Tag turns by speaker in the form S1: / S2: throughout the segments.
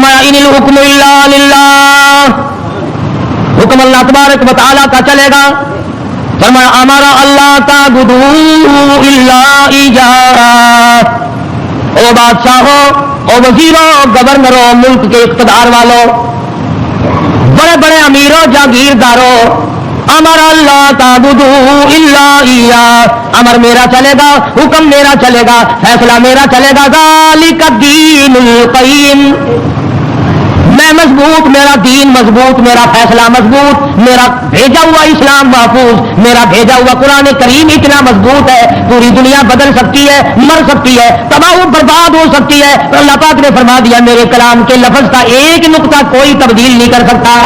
S1: فرمایا ان الحکم الا للہ، حکم اللہ تبارک و تعالیٰ کا چلے گا. فرمایا ہمارا اللہ تعبدوا الا ایاہ. او بادشاہوں، او وزیروں، گورنروں، ملک کے اقتدار والوں، بڑے بڑے امیروں، جاگیرداروں، ہمارا اللہ تعبدوا الا ایاہ، امر میرا چلے گا، حکم میرا چلے گا، فیصلہ میرا چلے گا. ذالک الدین القیم، میں مضبوط، میرا دین مضبوط، میرا فیصلہ مضبوط، میرا بھیجا ہوا اسلام محفوظ، میرا بھیجا ہوا قرآن کریم اتنا مضبوط ہے، پوری دنیا بدل سکتی ہے، مر سکتی ہے، تباہ و برباد ہو سکتی ہے، اور اللہ پاک نے فرما دیا میرے کلام کے لفظ کا ایک نقطہ کوئی تبدیل نہیں کر سکتا.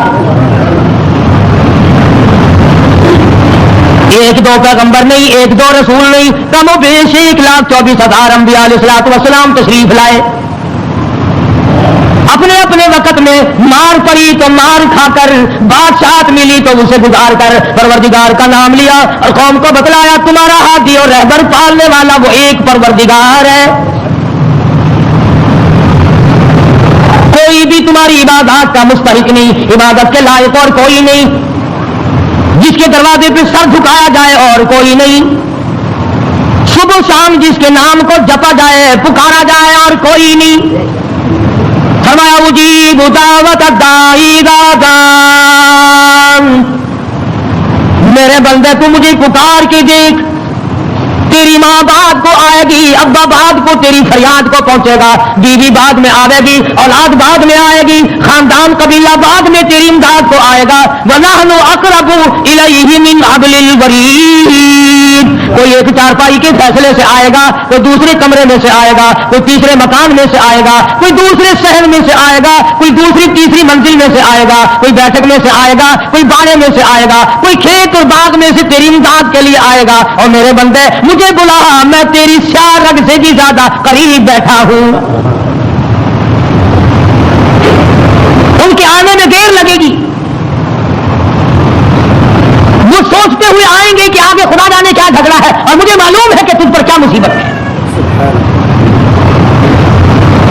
S1: ایک دو پیغمبر نہیں، ایک دو رسول نہیں، کم و بیش 1,24,000 انبیاء علیہ الصلوۃ والسلام تشریف لائے. اپنے اپنے وقت میں مار پڑی تو مار کھا کر، بادشاہت ملی تو اسے گزار کر پروردگار کا نام لیا اور قوم کو بتلایا تمہارا ہادی اور رہبر پالنے والا وہ ایک پروردگار ہے. کوئی بھی تمہاری عبادات کا مستحق نہیں، عبادت کے لائق اور کوئی نہیں، جس کے دروازے پہ سر جھکایا جائے اور کوئی نہیں، صبح شام جس کے نام کو جپا جائے، پکارا جائے اور کوئی نہیں. فرمایا اجیب دعوت الداعی اذا دعان، میرے بندے تو مجھے پکار کے دیکھ، تیری ماں بعد کو آئے گی، ابا بعد کو تیری فریاد کو پہنچے گا، بیوی بعد میں آئے گی، اولاد بعد میں آئے گی، خاندان قبیلہ بعد میں تیری امداد کو آئے گا. وَنَحْنُ أَقْرَبُ إِلَيْهِ مِنْ حَبْلِ الْوَرِيدِ، کوئی ایک چارپائی کے فیصلے سے آئے گا، کوئی دوسرے کمرے میں سے آئے گا، کوئی تیسرے مکان میں سے آئے گا، کوئی دوسرے شہر میں سے آئے گا، کوئی دوسری تیسری منزل میں سے آئے گا، کوئی بیٹھک میں سے آئے گا، کوئی باڑے میں سے آئے گا، کوئی کھیت اور باغ میں سے تیری امداد کے لیے آئے گا. اور میرے بندے مجھے بلا، میں تیری سیاہ رگ سے بھی زیادہ قریب بیٹھا ہوں. ان کے آنے میں دیر لگے گی، وہ سوچتے ہوئے آئیں گے کہ آگے خدا جانے کیا جھگڑا ہے، اور مجھے معلوم ہے کہ تجھ پر کیا مصیبت ہے.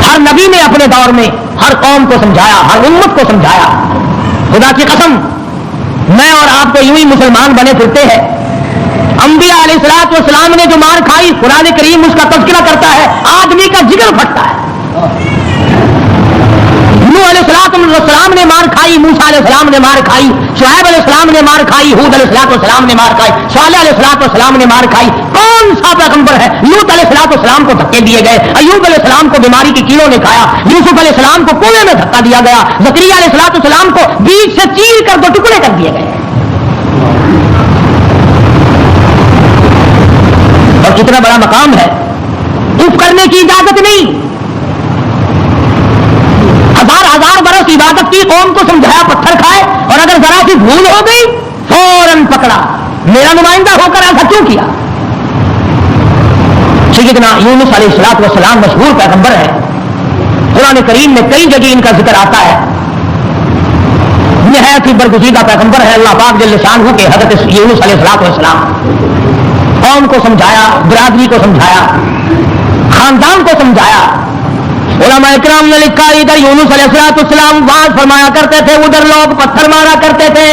S1: ہر نبی نے اپنے دور میں ہر قوم کو سمجھایا، ہر امت کو سمجھایا. خدا کی قسم میں اور آپ تو یوں ہی مسلمان بنے پھرتے ہیں. انبیاء علیہ الصلوۃ والسلام نے جو مار کھائی، قرآن کریم اس کا تذکرہ کرتا ہے، آدمی کا جگر پھٹتا ہے. نوح علیہ السلام نے مار کھائی، موسیٰ علیہ السلام نے مار کھائی، شعیب علیہ السلام نے مار کھائی، ہود علیہ السلام نے مار کھائی، صالح علیہ السلام نے مار کھائی. کون سا پیغمبر ہے؟ لوط علیہ السلام کو دھکے دیے گئے، ایوب علیہ السلام کو بیماری کی کیڑوں نے کھایا، یوسف علیہ السلام کو کنویں میں دھکا دیا گیا، زکریا علیہ السلام کو بیچ سے چیر کر 2 ٹکڑے کر دیے گئے. اور کتنا بڑا مقام ہے، اف کرنے کی اجازت نہیں. 1000 برس عبادت کی، قوم کو سمجھایا پتھر کھائے، اور اگر ذرا سی بھول ہو گئی فوراً پکڑا، میرا نمائندہ ہو کر ایسا کیوں کیا. سیدنا یونس علیہ الصلوۃ والسلام مشہور پیغمبر ہے، قرآن کریم میں کئی جگہ ان کا ذکر آتا ہے. نہایت ہی برگزیدہ پیغمبر ہے اللہ پاک جل شانہ کے حضرت یونس علیہ الصلوۃ والسلام. قوم کو سمجھایا، برادری کو سمجھایا، خاندان کو سمجھایا. علماء اکرام نے لکھا ادھر یونس علیہ السلام واز فرمایا کرتے تھے، ادھر لوگ پتھر مارا کرتے تھے.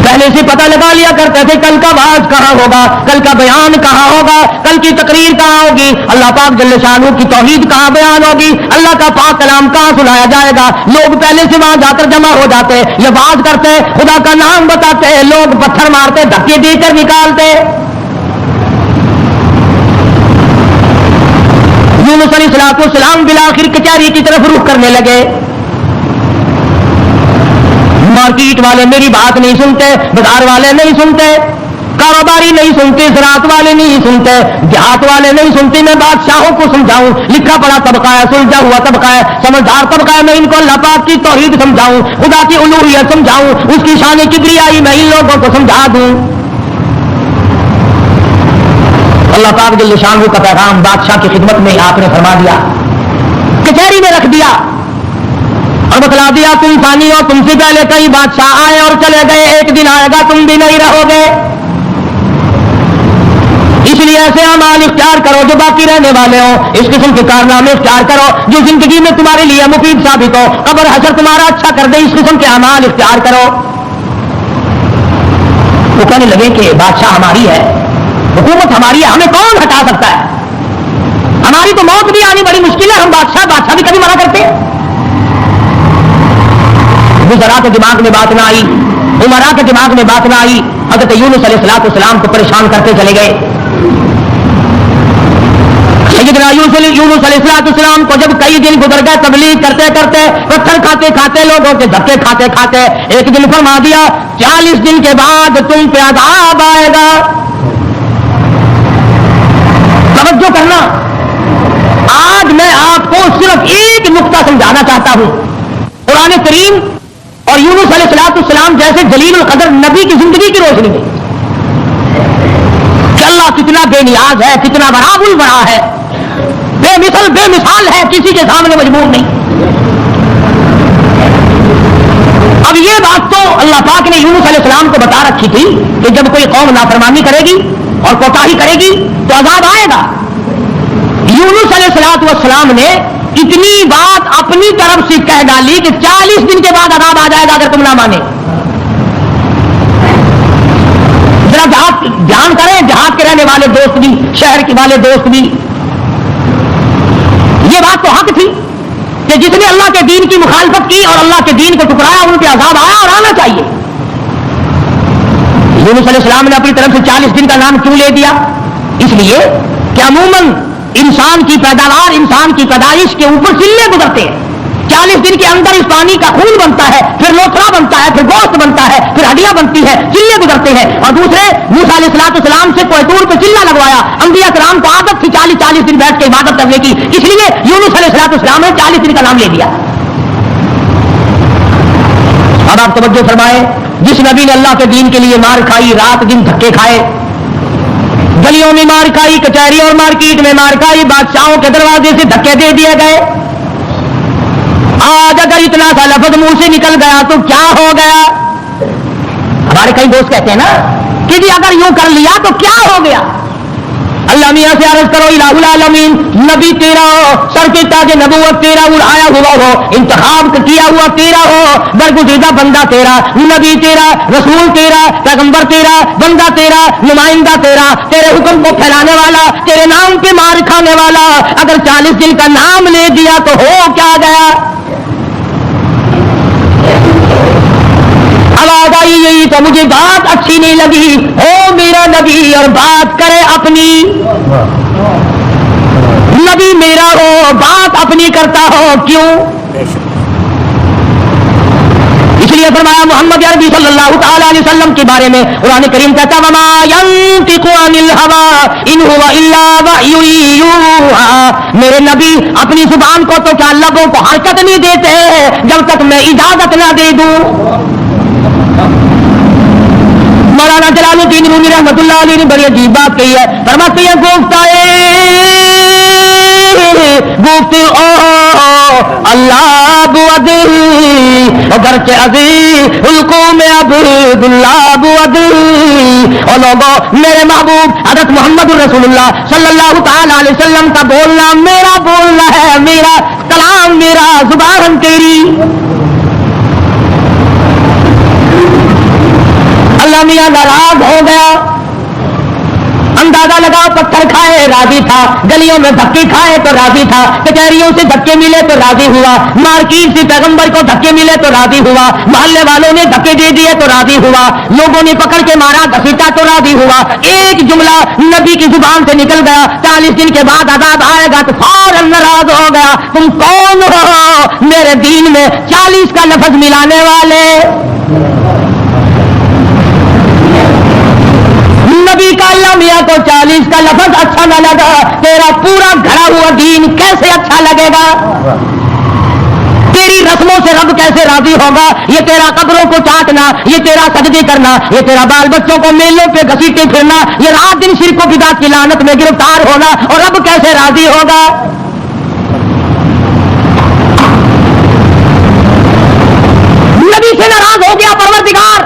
S1: پہلے سے پتہ لگا لیا کرتے تھے کل کا واز کہاں ہوگا، کل کا بیان کہاں ہوگا، کل کی تقریر کہاں ہوگی، اللہ پاک جل شانہ کی توحید کہاں بیان ہوگی، اللہ کا پاک کلام کہاں سنایا جائے گا. لوگ پہلے سے وہاں جا کر جمع ہو جاتے، یہ واز کرتے، خدا کا نام بتاتے، لوگ پتھر مارتے، دھکے دے کر نکالتے. یونس علیہ السلام بالآخر کچہری کی طرف رخ کرنے لگے. مارکیٹ والے میری بات نہیں سنتے، بازار والے نہیں سنتے، کاروباری نہیں سنتے، زراعت والے نہیں سنتے، دیہات والے نہیں سنتے. میں بادشاہوں کو سمجھاؤں، لکھا پڑا طبقہ ہے، سلجھا ہوا طبقہ ہے، سمجھدار طبقہ ہے، میں ان کو اللہ پاک کی توحید سمجھاؤں، خدا کی الوہیت سمجھاؤں، اس کی شان کبریائی میں ان لوگوں کو سمجھا دوں. اللہ پاک جل شانہ کا پیغام بادشاہ کی خدمت میں آپ نے فرما دیا، کچہری میں رکھ دیا اور بتلا دیا تم فانی ہو، تم سے پہلے کئی بادشاہ آئے اور چلے گئے، ایک دن آئے گا تم بھی نہیں رہو گے. اس لیے ایسے اعمال اختیار کرو جو باقی رہنے والے ہوں، اس قسم کے کارنامے اختیار کرو جو زندگی میں تمہارے لیے مفید ثابت ہو، قبر حشر تمہارا اچھا کر دے، اس قسم کے اعمال اختیار کرو۔ وہ کہنے لگے کہ بادشاہ ہماری ہے، حکومت ہماری ہے، ہمیں کون ہٹا سکتا ہے؟ ہماری تو موت بھی آنی بڑی مشکل ہے، ہم بادشاہ بھی کبھی منع کرتے ہیں۔ وزراء کے دماغ میں بات نہ آئی، عمراء کے دماغ میں بات نہ آئی، حضرت یونس علیہ السلام کو پریشان کرتے چلے گئے۔ سیدنا یونس علیہ السلام کو جب کئی دن گزر گئے تبلیغ کرتے کرتے، پتھر کھاتے کھاتے، لوگوں کے دھکے کھاتے کھاتے، ایک دن فرما دیا 40 دن کے بعد تم پہ عذاب آئے گا۔ توجہ کرنا، آج میں آپ کو صرف ایک نقطہ سمجھانا چاہتا ہوں۔ قرآن کریم اور یونس علیہ السلام جیسے جلیل القدر نبی کی زندگی کی روشنی میں کہ اللہ کتنا بے نیاز ہے، کتنا براب البرا ہے، بے مثال ہے، کسی کے سامنے مجبور نہیں۔ اب یہ بات تو اللہ پاک نے یونس علیہ السلام کو بتا رکھی تھی کہ جب کوئی قوم نافرمانی کرے گی اور کوتاہی کرے گی تو عذاب آئے گا۔ یونس علیہ السلام نے اتنی بات اپنی طرف سے کہہ ڈالی کہ 40 دن کے بعد عذاب آ جائے گا اگر تم نہ مانے۔ ذرا دھیان کریں، جہاد کے رہنے والے دوست بھی، شہر کے والے دوست بھی، یہ بات تو حق تھی کہ جس نے اللہ کے دین کی مخالفت کی اور اللہ کے دین کو ٹکرایا ان پہ عذاب آیا اور آنا چاہیے۔ یونس علیہ السلام نے اپنی طرف سے 40 دن کا نام کیوں لے دیا؟ اس لیے کہ عموماً انسان کی پیداوار، انسان کی پیدائش کے اوپر چلے گزرتے ہیں۔ 40 دن کے اندر اس پانی کا خون بنتا ہے، پھر لوتھڑا بنتا ہے، پھر گوشت بنتا ہے، پھر ہڈیاں بنتی ہے، چلے گزرتے ہیں۔ اور دوسرے موسیٰ علیہ السلام سے کوہ طور پہ چلہ لگوایا، انبیاء کرام کو عادت تھی 40 دن بیٹھ کے عبادت کرنے کی، اس لیے یونس علیہ السلام نے 40 دن کا نام لے دیا۔ اب آپ توجہ فرمائیں، جس نبی نے اللہ کے دین کے لیے مار کھائی، رات دن دھکے کھائے، گلیوں میں مار کھائی، کچہری اور مارکیٹ میں مار کھائی، بادشاہوں کے دروازے سے دھکے دے دیے گئے، آج اگر اتنا سا لفظ منہ سے نکل گیا تو کیا ہو گیا؟ ہمارے کئی دوست کہتے ہیں نا کہ جی اگر یوں کر لیا تو کیا ہو گیا؟ اللہ میاں سے عرض کرو الہ العالمین، نبی تیرا ہو، سر کے تاج نبوت تیرا اڑایا ہوا ہو، انتخاب کیا ہوا تیرا ہو، برگزیدہ بندہ تیرا، نبی تیرا، رسول تیرا، پیغمبر تیرا، بندہ تیرا، نمائندہ تیرا، تیرے حکم کو پھیلانے والا، تیرے نام پہ مار کھانے والا، اگر 40 دن کا نام لے دیا تو ہو کیا گیا؟ آواز آئی یہی تو مجھے بات اچھی نہیں لگی، ہو میرا نبی اور بات کرے اپنی، نبی میرا ہو بات اپنی کرتا ہو کیوں؟ اس لیے فرمایا محمد عربی صلی اللہ تعالی علیہ وسلم کے بارے میں قرآن کریم کہتا ہے وما ينطق عن الهوى ان هو الا وحی یوحى، میرے نبی اپنی زبان کو تو کیا لبوں کو حرکت نہیں دیتے جب تک میں اجازت نہ دے دوں۔ مولانا جلال الدین رومی رحمۃ اللہ علیہ نے بڑی عجیب بات کہی ہے، فرماتے ہیں گفتے اللہ بود اگرچہ عزیز القوم عبد اللہ بود، اور لوگوں میرے محبوب حضرت محمد رسول اللہ صلی اللہ تعالی علیہ وسلم کا بولنا میرا بولنا ہے، میرا کلام میرا زبان تیری۔ اللہ میاں ناراض ہو گیا، اندازہ لگا پتھر کھائے راضی تھا، گلیوں میں دھکے کھائے تو راضی تھا، کچہریوں سے دھکے ملے تو راضی ہوا، مارکیٹ سے پیغمبر کو دھکے ملے تو راضی ہوا، محلے والوں نے دھکے دے دیے تو راضی ہوا، لوگوں نے پکڑ کے مارا گھسیٹا تو راضی ہوا، ایک جملہ نبی کی زبان سے نکل گیا 40 دن کے بعد عذاب آئے گا تو فوراً ناراض ہو گیا، تم کون ہو میرے دین میں 40 کا لفظ ملانے والے؟ نبی کا اللہ میاں کو 40 کا لفظ اچھا نہ لگا، تیرا پورا گھڑا ہوا دین کیسے اچھا لگے گا؟ تیری رسموں سے رب کیسے راضی ہوگا؟ یہ تیرا قبروں کو چاٹنا، یہ تیرا سجدے کرنا، یہ تیرا بال بچوں کو میلوں پہ گھسیٹے پھرنا، یہ رات دن شرک و بدعت کی لعنت میں گرفتار ہونا، اور رب کیسے راضی ہوگا؟ نبی سے ناراض ہو گیا پروردگار،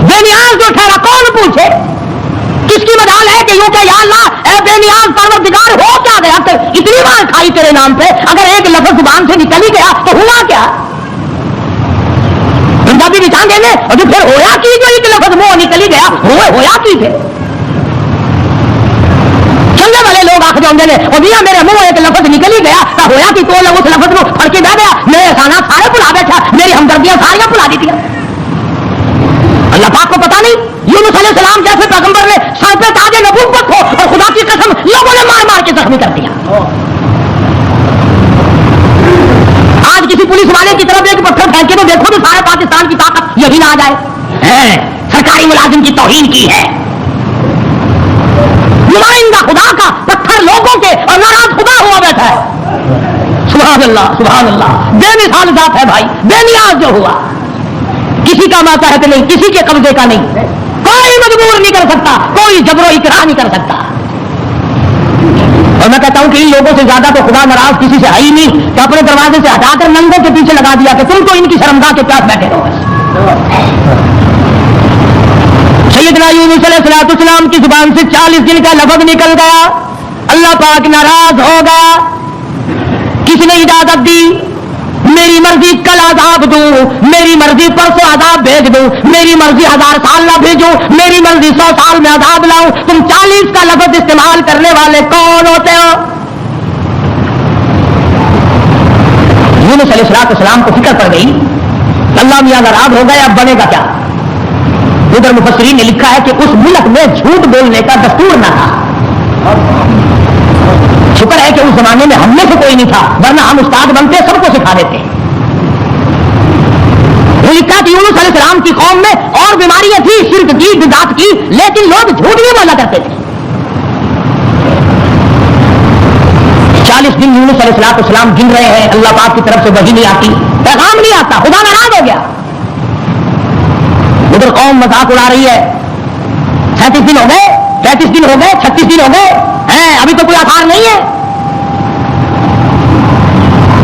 S1: بے نیاز جو ٹھہرا کون پوچھے کس کی مجال ہے کہ یوں کہ یا اللہ اے بے نیاز پروردگار ہو کیا گیا؟ اتنی بار کھائی تیرے نام پہ، اگر ایک لفظ زبان سے نکل ہی گیا تو ہوا کیا؟ پنجابی بچان دیں گے اور جو پھر ہویا کی جو ایک لفظ منہ نکل ہی گیا ہویا کی پھر چلنے والے لوگ آخر ہوتے ہیں اور میاں میرے منہ ایک لفظ نکل ہی گیا تو ہویا کہ تو اس لفظ کو پڑھ کے بہ گیا، میرے احسانات سارے بھلا بیٹھا، میری ہمدردیاں ساریاں بھلا دی دیا۔ اللہ پاک کو پتا نہیں یونس علیہ السلام جیسے پیغمبر نے سر پہ تاج نبوت ہو اور خدا کی قسم لوگوں نے مار مار کے زخمی کر دیا۔ آج کسی پولیس والے کی طرف ایک پتھر پھینکے تو دیکھو تو سارے پاکستان کی طاقت یہی نہ آ جائے، سرکاری ملازم کی توہین کی ہے، نمائندہ خدا کا پتھر لوگوں کے اور ناراض خدا ہوا بیٹھا ہے۔ سبحان اللہ سبحان اللہ، بے مثال ذات ہے بھائی، بے نیاز جو ہوا، کسی کا ماتحت نہیں، کسی کے قبضے کا نہیں، کوئی مجبور نہیں کر سکتا، کوئی جبر و اکراہ نہیں کر سکتا۔ اور میں کہتا ہوں کہ ان لوگوں سے زیادہ تو خدا ناراض کسی سے ہے ہی نہیں کہ اپنے دروازے سے ہٹا کر ننگوں کے پیچھے لگا دیا کہ تم تو ان کی شرمگاہ کے پاس بیٹھے رہو۔ سیدنا یونس علیہ السلام کی زبان سے 40 دن کا لفظ نکل گیا، اللہ پاک ناراض ہو گیا۔ کس نے اجازت دی؟ میری مرضی کل عذاب دوں، میری مرضی پرسوں عذاب بھیج دوں، میری مرضی 1000 سال نہ بھیجوں، میری مرضی 100 سال میں عذاب لاؤں، تم 40 کا لفظ استعمال کرنے والے کون ہوتے ہو؟ یونس علیہ السلام کو فکر پڑ گئی، اللہ میاں ناراض ہو گئے، اب بنے گا کیا؟ ادھر مفسرین نے لکھا ہے کہ اس ملک میں جھوٹ بولنے کا دستور نہ تھا۔ شکر ہے کہ اس زمانے میں ہم میں سے کوئی نہیں تھا، ورنہ ہم استاد بنتے سب کو سکھا دیتے۔ وہ لکھا کہ یونس علیہ السلام کی قوم میں اور بیماریاں تھی، شرک کی، بدعت کی، لیکن لوگ جھوٹ نہیں بولا کرتے تھے۔ 40 دن یونس علیہ السلام گن رہے ہیں، اللہ پاک کی طرف سے وحی نہیں آتی، پیغام نہیں آتا، خدا ناراض ہو گیا۔ ادھر قوم مذاق اڑا رہی ہے، 37 دن ہو گئے، 35 دن ہو گئے، 36 دن ہو گئے، ابھی تو کوئی آثار نہیں ہے۔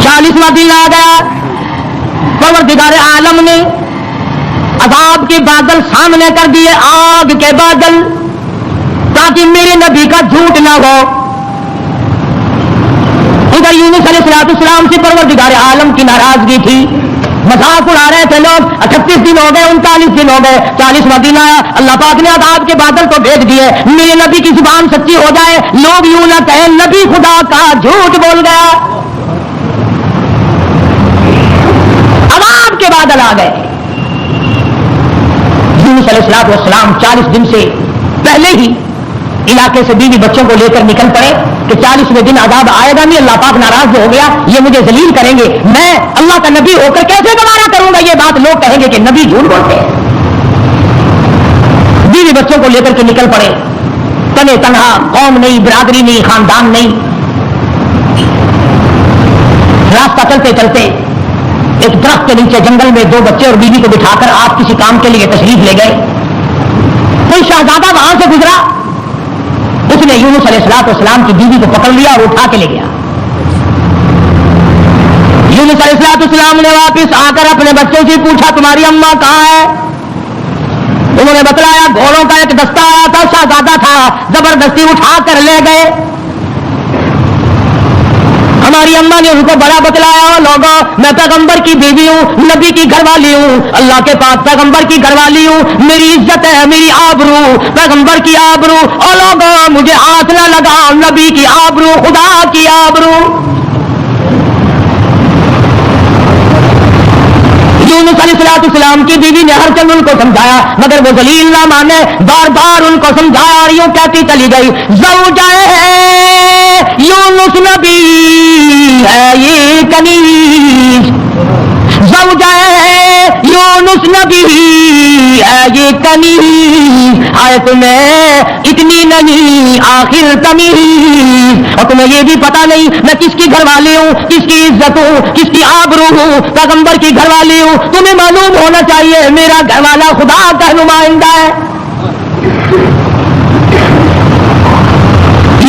S1: 40واں دن آ گیا، پروردگار عالم نے عذاب کے بادل سامنے کر دیے، آگ کے بادل، تاکہ میرے نبی کا جھوٹ نہ ہو۔ ادھر یونس علیہ السلام سے پروردگار عالم کی ناراضگی تھی، مذاق اڑا رہے تھے لوگ۔ 38 دن ہو گئے، 39 دن ہو گئے، 40واں دن آیا، اللہ پاک نے عذاب کے بادل تو بھیج دیے، میرے نبی کی زبان سچی ہو جائے، لوگ یوں نہ کہیں نبی خدا کا جھوٹ بول گیا۔ عذاب کے بادل آ گئے۔ یونس علیہ السلام 40 دن سے پہلے ہی علاقے سے بیوی بچوں کو لے کر نکل پڑے کہ 40ویں دن عذاب آئے گا نہیں، اللہ پاک ناراض ہو گیا، یہ مجھے ذلیل کریں گے، میں اللہ کا نبی ہو کر کیسے گوارا کروں گا یہ بات، لوگ کہیں گے کہ نبی جھوٹ بولتے ہیں۔ بیوی بچوں کو لے کر کے نکل پڑے، تنے تنہا، قوم نہیں، برادری نہیں، خاندان نہیں۔ راستہ چلتے چلتے ایک درخت کے نیچے جنگل میں 2 بچے اور بیوی کو بٹھا کر آپ کسی کام کے لیے تشریف لے گئے۔ کوئی شہزادہ وہاں سے گزرا، اس نے یونس علیہ السلام کی بیوی کو پکڑ لیا اور اٹھا کے لے گیا۔ یونس علیہ السلام نے واپس آ کر اپنے بچوں سے پوچھا تمہاری اماں کہاں ہے؟ انہوں نے بتلایا گھوڑوں کا ایک دستہ آیا تھا، شہزادہ تھا، زبردستی اٹھا کر لے گئے۔ ہماری اماں نے ان کو بڑا بتلایا، لوگوں میں پیغمبر کی بیوی ہوں، نبی کی گھر والی ہوں، اللہ کے پاک پیغمبر کی گھر والی ہوں، میری عزت ہے، میری آبرو، پیغمبر کی آبرو، اور لوگوں مجھے ہاتھ نہ لگاؤ، نبی کی آبرو، خدا کی آبرو۔ یونس علیہ السلام کی بیوی نے ہر چند ان کو سمجھایا، مگر وہ ذلیل نہ مانے، بار بار ان کو سمجھایا اور یوں کہتی چلی گئی، زوجہ ہے یونس نبی ہے یہ کنیز، زوجہ ہے یونس نبی ہے یہ کنیز، آئے تمہیں اتنی نہیں آخر تمیز، اور تمہیں یہ بھی پتا نہیں میں کس کی گھر والی ہوں، کس کی عزت ہوں، کس کی آبرو ہوں، پیغمبر کی گھر والی ہوں، تمہیں معلوم ہونا چاہیے میرا گھر والا خدا کا نمائندہ ہے۔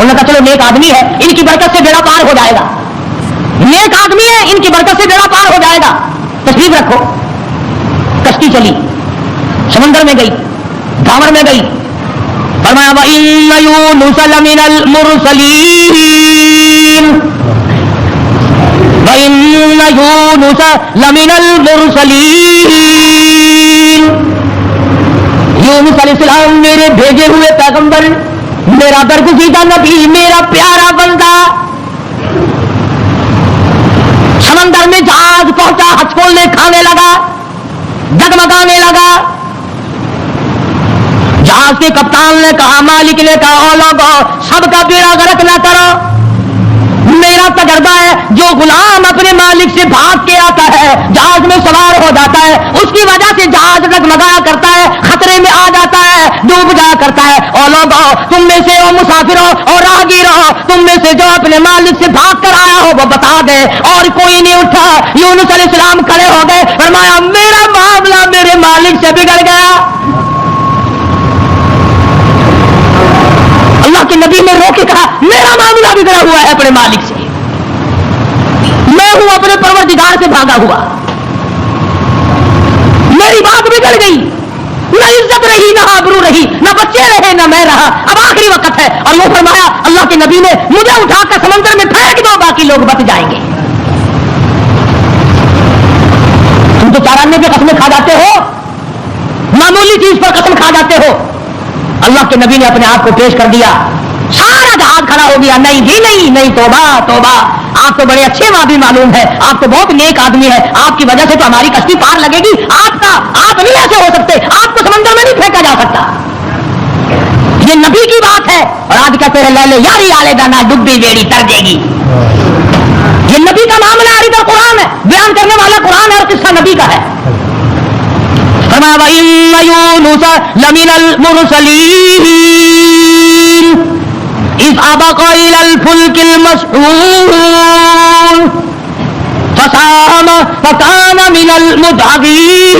S1: انہوں نے کہا چلو نیک آدمی ہے, ان کی برکت سے بیڑا پار ہو جائے گا, نیک آدمی ہے, ان کی برکت سے بیڑا پار ہو جائے گا, تشریف رکھو. کشتی چلی, سمندر میں گئی, بھاور میں گئی, فرمایا وَإِنَّ يُونُسَ لَمِنَ الْمُرْسَلِينَ وَإِنَّ يُونُسَ لَمِنَ الْمُرْسَلِينَ. یونس علیہ السلام میرے بھیجے ہوئے پیغمبر, میرا برگزیدہ نبی, میرا پیارا بندہ. سمندر میں جہاز پہنچا, ہچکولنے کھانے لگا, جگمگانے لگا. جہاز کے کپتان نے کہا, مالک نے کہا, او لوگو سب کا بیڑا غرق نہ کرو. میرا تجربہ ہے جو غلام اپنے مالک سے بھاگ کے آتا ہے, جہاز میں سوار ہو جاتا ہے, اس کی وجہ سے جہاز ڈگمگایا کرتا ہے, خطرے میں آ جاتا ہے, ڈوب جایا کرتا ہے. او لوگو تم میں سے, او مسافروں اور راہگیروں, تم میں سے جو اپنے مالک سے بھاگ کر آیا ہو وہ بتا دے. اور کوئی نہیں اٹھا. یونس علیہ السلام کھڑے ہو گئے, فرمایا میرا معاملہ میرے مالک سے بگڑ گیا. اللہ کے نبی نے رو کے کہا میرا معاملہ بگڑا ہوا ہے اپنے مالک سے, میں ہوں اپنے پروردگار سے بھاگا ہوا, میری بات بگڑ گئی, نہ عزت رہی, نہ آبرو رہی, نہ بچے رہے, نہ میں رہا, اب آخری وقت ہے. اور وہ فرمایا اللہ کے نبی نے مجھے اٹھا کر سمندر میں پھینک دو, باقی لوگ بچ جائیں گے. تم تو چاراننے پہ قسمیں کھا جاتے ہو, معمولی چیز پر قسم کھا جاتے ہو. اللہ کے نبی نے اپنے آپ کو پیش کر دیا, سارا جہاز کھڑا ہو گیا. نہیں جی نہیں, نہیں, توبہ توبہ, آپ تو بڑے اچھے وہاں بھی معلوم ہے, آپ تو بہت نیک آدمی ہے, آپ کی وجہ سے تو ہماری کشتی پار لگے گی. آپ نہیں ایسے ہو سکتے, آپ کو سمندر میں نہیں پھینکا جا سکتا. یہ نبی کی بات ہے. اور آج کہتے ہیں لے لے یاری آلے دانا ڈبی بیڑی تر دے گی. یہ نبی کا معاملہ ہے, ادھر قرآن ہے, بیان کرنے والا قرآن ہے اور قصہ نبی کا ہے. وَإِنَّ يُونُسَ لَمِنَ الْمُرْسَلِينَ إِذْ أَبَقَ إِلَى الْفُلْكِ الْمَشْحُونِ فَسَاهَمَ فَكَانَ مِنَ الْمُدْحَضِينَ.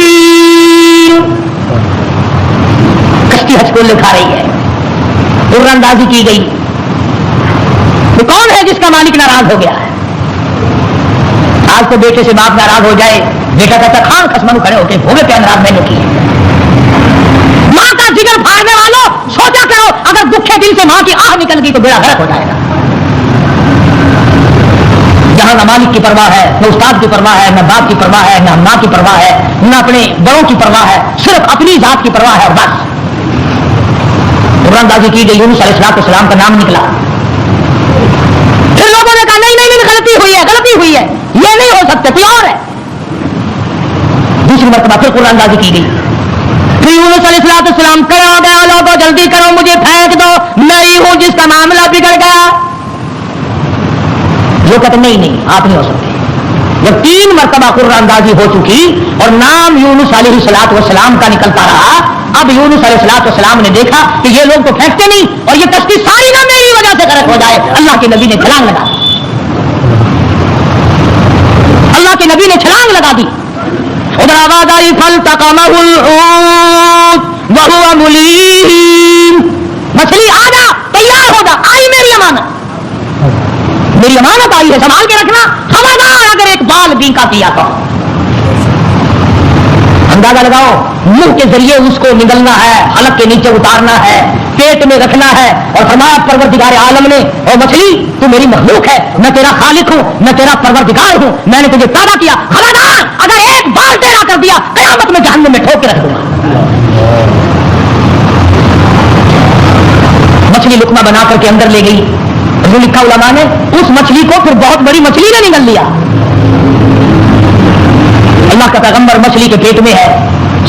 S1: کشتی ہچکول لکھا رہی ہے, عمر اندازی کی گئی. وہ کون ہے جس کا مالک ناراض ہو گیا ہے؟ آج تو بیٹے سے باپ ناراض ہو جائے, بیٹا کہتا خان خسمن کھڑے ہو کے بھوگے پہ ناراض میں نے کی. ماں کا جگر پھاڑنے والوں سوچا کرو, اگر دکھے دل سے ماں کی آہ نکل گئی تو بیڑا غرق ہو جائے گا. جہاں نہ مالک کی پرواہ ہے, نہ استاد کی پرواہ ہے, نہ باپ کی پرواہ ہے, نہ ماں کی پرواہ ہے, نہ اپنے بڑوں کی پرواہ ہے, صرف اپنی ذات کی پرواہ ہے. اور بس عمر اندازی کی گئی, یونس علیہ السلام کا نام نکلا. پھر لوگوں نے کہا نہیں نہیں نہیں, غلطی ہوئی ہے, غلطی ہوئی ہے, یہ نہیں ہو سکتے, کوئی اور ہے. دوسری مرتبہ پھر قرآن اندازی کی گئی. پھر یونس علیہ السلام کھڑے ہو گئے, لوگوں جلدی کرو مجھے پھینک دو, میں ہی ہوں جس کا معاملہ بگڑ گیا. وہ کہتے نہیں نہیں, آپ نہیں ہو سکتے. جب 3 مرتبہ قرآن اندازی ہو چکی اور نام یونس علیہ السلام کا نکلتا رہا, اب یونس علیہ السلام نے دیکھا کہ یہ لوگ تو پھینکتے نہیں, اور یہ کشتی ساری نہ میری وجہ سے غرق ہو جائے. اللہ کے نبی نے چھلانگ لگا دی, اللہ کے نبی نے چھلانگ لگا دی. ادھر آواز آئی فالتقمہ الحوت وہو ملیم, مچھلی آ جا, تیار ہو جا, آئی میری امانت, میری امانت آئی ہے, سنبھال کے رکھنا. خبردار اگر ایک بال بھی کا کیا تو اندازہ لگاؤ, منہ کے ذریعے اس کو نگلنا ہے, حلق کے نیچے اتارنا ہے, پیٹ میں رکھنا ہے. اور فرمایا پروردگار عالم نے, اور مچھلی تو میری مخلوق ہے, میں تیرا خالق ہوں, میں تیرا پروردگار ہوں, میں نے تجھے پیدا کیا. خبردار اگر ایک بال تیرا کر دیا, قیامت میں جہنم میں ٹھوک کے رکھ دوں گا. مچھلی لقمہ بنا کر کے اندر لے گئی. لکھا علماء نے اس مچھلی کو پھر بہت بڑی مچھلی نے نگل لیا. اللہ کا پیغمبر مچھلی کے پیٹ میں ہے,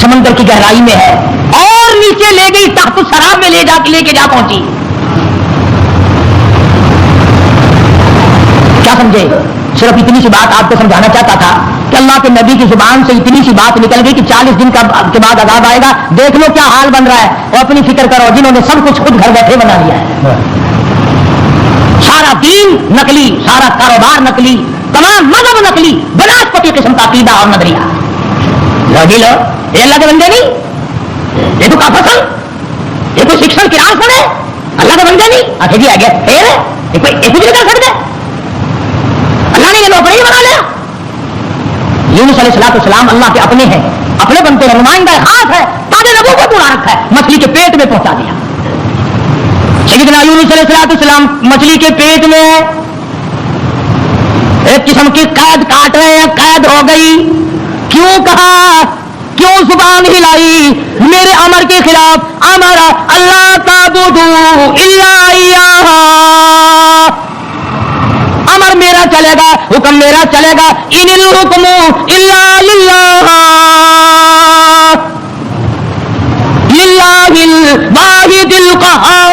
S1: سمندر کی گہرائی میں ہے, اور نیچے لے گئی, تحت السراب میں لے کے جا پہنچی. کیا سمجھے؟ صرف اتنی سی بات آپ کو سمجھانا چاہتا تھا کہ اللہ کے نبی کی زبان سے اتنی سی بات نکل گئی کہ 40 دن کے بعد عذاب آئے گا. دیکھ لو کیا حال بن رہا ہے, اور اپنی فکر کرو جنہوں نے سب کچھ خود گھر بیٹھے بنا لیا ہے. سارا دین نقلی, سارا کاروبار نقلی, تمام مذہب نقلی, بناسپتی قسم کا عقیدہ اور نظریہ. لو جی لو, یہ اللہ کے بندے نہیں, یہ تو کا فصل, یہ کوئی شکشن کی راس بنے. اللہ کا بندہ نہیں آخر جی آ گیا پھر ایک کچھ نہیں کر سکتے. اللہ نے یہ نوکر ہی بنا لیا. یونس علیہ السلام اللہ کے اپنے ہیں, اپنے بنتے ہیں, نمائندہ خاص ہے, تاج نبوت بنا رکھا ہے, مچھلی کے پیٹ میں پہنچا دیا. سیدنا یونس علیہ السلام مچھلی کے پیٹ میں ایک قسم کی قید کاٹ رہے ہیں, قید ہو گئی. کیوں کہا, کیوں زبان ہلائی میرے امر کے خلاف؟ امر اللہ تعبدوا الا ایاہ, امر میرا چلے گا, حکم میرا چلے گا. ان الحکم الا للہ, للہ الواحد القہار.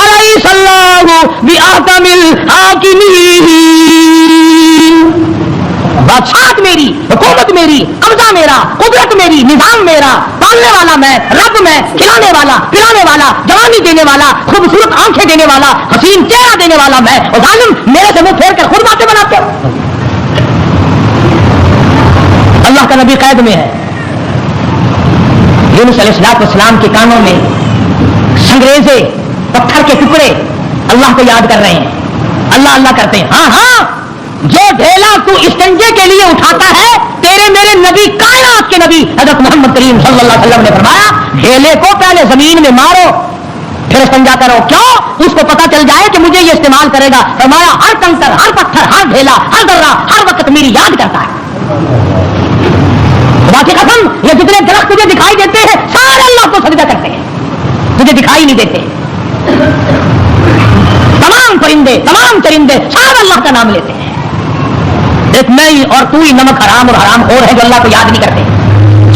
S1: الیس اللہ باحکم الحاکمین. بادشاہت میری, حکومت میری, قبضہ میرا, قدرت میری, نظام میرا, پالنے والا میں, رب میں, کھلانے والا, پلانے والا, جوانی دینے والا, خوبصورت آنکھیں دینے والا, حسین چہرہ دینے والا میں, اور ظالم میرے سے منہ پھیر کر خود باتیں بناتے ہو. اللہ کا نبی قید میں ہے. یونس علیہ السلام کے کانوں میں سنگریزے, پتھر کے ٹکڑے اللہ کو یاد کر رہے ہیں, اللہ اللہ کرتے ہیں. ہاں ہاں, جو ڈھیلا تو استنجے کے لیے اٹھاتا ہے, تیرے میرے نبی, کائنات کے نبی حضرت محمد کریم صلی اللہ علیہ وسلم نے فرمایا ڈھیلے کو پہلے زمین میں مارو پھر استنجا کرو. کیوں؟ اس کو پتا چل جائے کہ مجھے یہ استعمال کرے گا. فرمایا ہر کنکر, ہر پتھر, ہر ڈھیلا, ہر ذرہ ہر وقت میری یاد کرتا ہے. خدا کی قسم, یہ جتنے درخت تجھے دکھائی دیتے ہیں سارے اللہ کو سجدہ کرتے ہیں, تجھے دکھائی نہیں دیتے. تمام پرندے, تمام چرندے سارے اللہ کا نام لیتے ہیں. ایک میں ہی اور تو ہی نمک حرام اور حرام خور ہے جو اللہ کو یاد نہیں کرتے.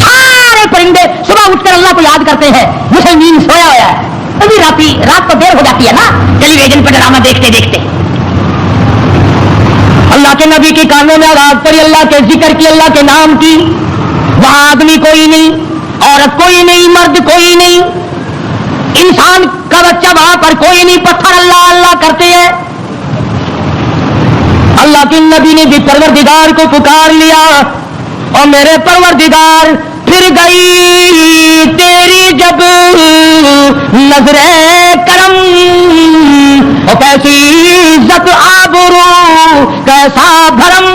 S1: سارے پرندے صبح اٹھ کر اللہ کو یاد کرتے ہیں. مسلمان سویا ہوا ہے, ابھی رات کو دیر ہو جاتی ہے نا ٹیلی ویژن پر ڈرامہ دیکھتے دیکھتے. اللہ کے نبی کی کانوں میں آواز پڑی, اللہ کے ذکر کی, اللہ کے نام کی. وہاں آدمی کوئی نہیں, عورت کوئی نہیں, مرد کوئی نہیں, انسان کا بچہ وہاں پر کوئی نہیں. پتھر اللہ اللہ کرتے ہیں. اللہ کے نبی نے بھی پروردگار کو پکار لیا, اور میرے پروردگار پھر گئی تیری جب نظر کرم, اور کیسی عزت آبرو کیسا بھرم.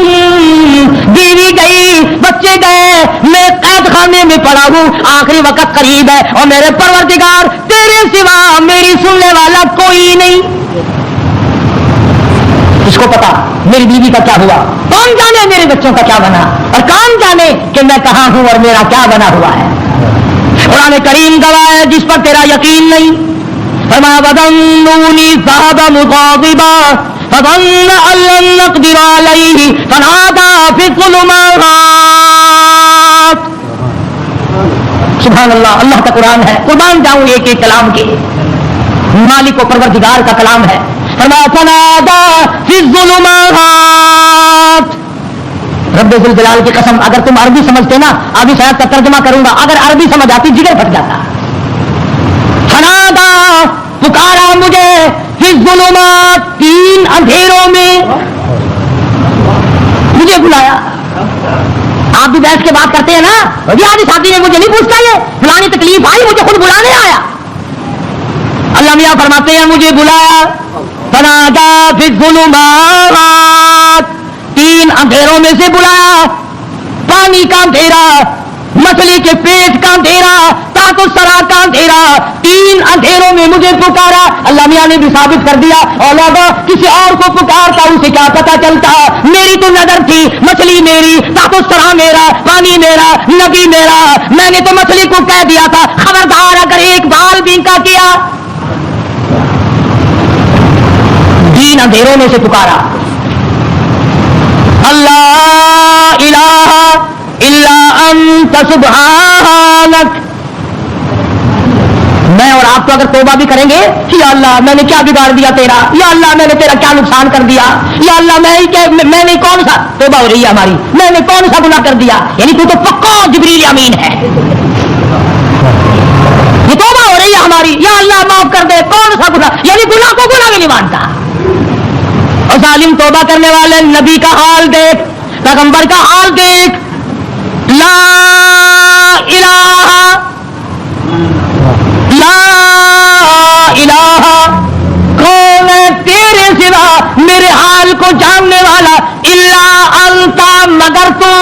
S1: بیوی گئی, بچے گئے, میں قید خانے میں پڑا ہوں, آخری وقت قریب ہے, اور میرے پروردگار تیرے سوا میری سننے والا کوئی نہیں. اس کو پتا میری بیوی کا کیا ہوا, کون جانے میرے بچوں کا کیا بنا, اور کون جانے کہ میں کہاں ہوں اور میرا کیا بنا ہوا ہے. قرآن کریم گواہ ہے جس پر تیرا یقین نہیں. فرمایا وَظَنُّونِي ذَهَبَ مُغَاضِبًا فَظَنَّ أَن لَّن نَّقْدِرَ عَلَيْهِ فَنَادَىٰ فِي الظُّلُمَاتِ. سبحان اللہ, اللہ کا قرآن ہے. قربان جاؤں ایک ایک کلام کے, مالک و پروردگار کا کلام ہے. فرمایا فَنَادَىٰ فِي الظُّلُمَاتِ. رب ذوالجلال کی قسم, اگر تم عربی سمجھتے نا, ابھی شاید کا ترجمہ کروں گا, اگر عربی سمجھ آتی جگر پھٹ جاتا. فنادا, پکارا مجھے, فی الظلمات, تین اندھیروں میں مجھے بلایا. آپ بھی بیٹھ کے بات کرتے ہیں نا, جی آدھی ساتھی نے مجھے نہیں پوچھتا, یہ فلانی تکلیف آئی مجھے خود بلانے آیا. اللہ میاں فرماتے ہیں مجھے بلایا. فنادا فی الظلمات, تین اندھیروں میں سے بلایا. پانی کا اندھیرا, مچھلی کے پیٹ کا اندھیرا, تحت الثری کا اندھیرا, تین اندھیروں میں مجھے پکارا. اللہ میاں نے بھی ثابت کر دیا, اولادا کسی اور کو پکارتا اسے کیا پتا چلتا. میری تو نظر تھی, مچھلی میری, تحت الثری میرا, پانی میرا, نبی میرا. میں نے تو مچھلی کو کہہ دیا تھا خبردار اگر ایک بال بھی کا کیا. تین اندھیروں میں سے پکارا. اللہ الہ الا انت سبحانک. میں اور آپ تو اگر توبہ بھی کریں گے, یا اللہ میں نے کیا بگاڑ دیا تیرا, یا اللہ میں نے تیرا کیا نقصان کر دیا, یا اللہ میں نے کون سا, توبہ ہو رہی ہے ہماری, میں نے کون سا گناہ کر دیا. یعنی تو پکا جبریل امین ہے, یہ توبہ ہو رہی ہے ہماری, یا اللہ معاف کر دے, کون سا گناہ, یعنی گناہ کو گناہ بھی نہیں مانتا. اور ظالم توبہ کرنے والے نبی کا حال دیکھ, پیغمبر کا حال دیکھ. لا الہ لا الہ، کون ہے تیرے سوا میرے حال کو جاننے والا، الا انت، مگر تو۔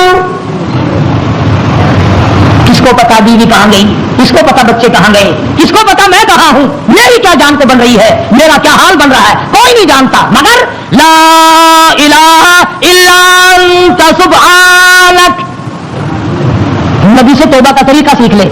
S1: کس کو پتا بیوی کہاں گئی، کس کو پتا بچے کہاں گئے، کس کو پتا میں کہاں ہوں، میری کیا جان کو بن رہی ہے، میرا کیا حال بن رہا ہے، کوئی نہیں جانتا، مگر لا الہ الا انت سبحانک۔ نبی سے توبہ کا طریقہ سیکھ لے،